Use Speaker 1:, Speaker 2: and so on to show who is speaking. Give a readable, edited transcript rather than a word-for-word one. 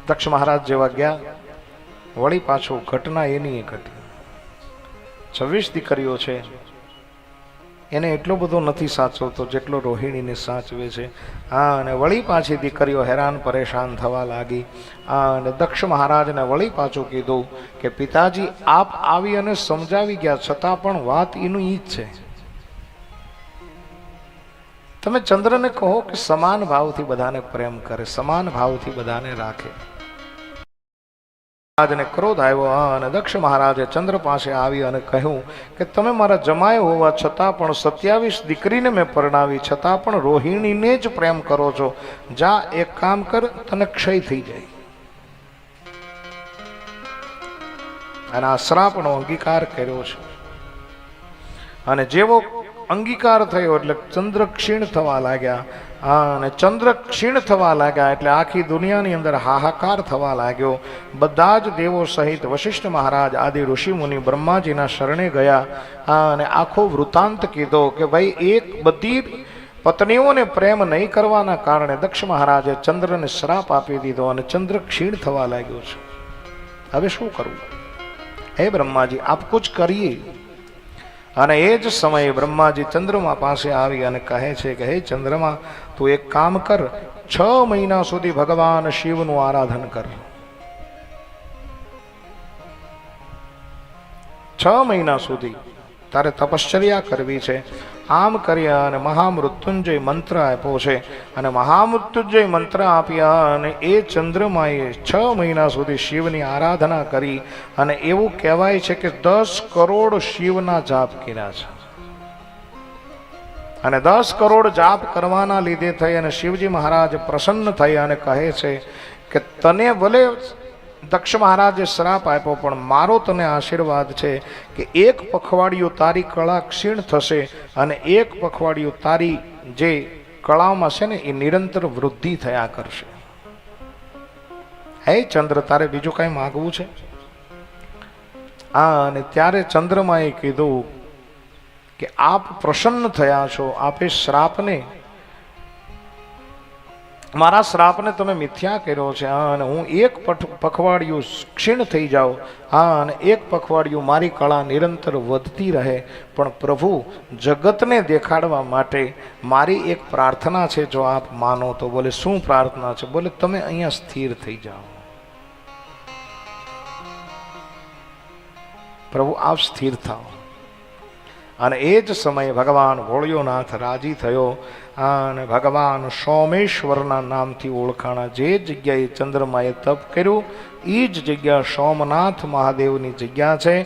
Speaker 1: દક્ષ મહારાજ જેવા ગયા, વળી પાછું ઘટના એની એ ઘટી. 26 દીકરીઓ છે, એને એટલો બધો નથી સાચવતો જેટલો રોહિણીને સાચવે છે. અને વળી પાછી દીકરીઓ હેરાન પરેશાન થવા લાગી. અને દક્ષ મહારાજને વળી પાછું કીધું કે પિતાજી આપ આવી અને સમજાવી ગયા, છતાં પણ વાત એનું ઈ જ છે. તમે ચંદ્રને કહો કે સમાન ભાવથી બધાને પ્રેમ કરે, સમાન ભાવથી બધાને રાખે. મહારાજને ક્રોધ આવ્યો અને દક્ષ મહારાજે ચંદ્ર પાસે આવી અને કહ્યું કે તમે મારા જમાય હોવા છતાં પણ 27 દીકરીને મેં પરણાવી, છતાં પણ રોહિણીને જ પ્રેમ કરો છો. જા એક કામ કર, તને ક્ષય થઈ જાય. અને આ શ્રાપનો અંગીકાર કર્યો છે. અને જેવો અંગીકાર થયો એટલે ચંદ્ર ક્ષીણ થવા લાગ્યા. અને ચંદ્ર ક્ષીણ થવા લાગ્યા એટલે આખી દુનિયાની અંદર હાહાકાર થવા લાગ્યો. બધા જ દેવો સહિત વશિષ્ઠ મહારાજ આદિ ઋષિ મુનિ બ્રહ્માજીના શરણે ગયા અને આખો વૃત્તાંત કીધો કે ભાઈ એક બધી પત્નીઓને પ્રેમ નહીં કરવાના કારણે દક્ષ મહારાજે ચંદ્રને શ્રાપ આપી દીધો અને ચંદ્ર ક્ષીણ થવા લાગ્યો છે. હવે શું કરવું? હે બ્રહ્માજી, આપ કુછ કરીએ. અને એ જ સમયે બ્રહ્માજી ચંદ્રમા પાસે આવી અને કહે છે કે હે ચંદ્રમા, તું એક કામ કર, 6 મહિના સુધી ભગવાન શિવનું આરાધન કર. 6 મહિના સુધી તારે તપશ્ચર્યા કરવી છે. આમ કર્યા અને મહામૃત્યુંજય મંત્ર આપ્યો છે. અને મહામૃત્યુંજય મંત્ર આપ્યા અને એ ચંદ્રમાએ 6 મહિના સુધી શિવની આરાધના કરી. અને એવું કહેવાય છે કે 10 કરોડ શિવના જાપ કર્યા છે. અને 10 કરોડ જાપ કરવાના લીધે થઈ અને શિવજી મહારાજ પ્રસન્ન થઈ અને કહે છે કે તને ભલે દક્ષ મહારાજે શ્રાપ આપ્યો, પણ મારો તને આશીર્વાદ છે કે એક પખવાડિયું તારી કળા ક્ષીણ થશે અને એક પખવાડિયું તારી જે કળામાં છે ને એ નિરંતર વૃદ્ધિ થયા કરશે. હે ચંદ્ર, તારે બીજું કઈ માગવું છે? અને ત્યારે ચંદ્રમાએ કીધું કે આપ પ્રસન્ન થયા છો, આપે શ્રાપને, મારા શ્રાપને તમે મિથ્યા કર્યો છે. અને હું એક પખવાડિયું ક્ષીણ થઈ જાઉં, અને એક પખવાડિયું મારી કળા નિરંતર વધતી રહે. પણ પ્રભુ, જગતને દેખાડવા માટે મારી એક પ્રાર્થના છે, જો આપ માનો તો. બોલે શું પ્રાર્થના છે? બોલે તમે અહીંયા સ્થિર થઈ જાઓ. પ્રભુ આપ સ્થિર થાઓ. અને એ જ સમયે ભગવાન ભોળિયોનાથ રાજી થયો અને ભગવાન સોમેશ્વરના નામથી ઓળખાણા. જે જગ્યાએ ચંદ્રમાએ તપ કર્યું એ જ જગ્યા સોમનાથ મહાદેવની જગ્યા છે.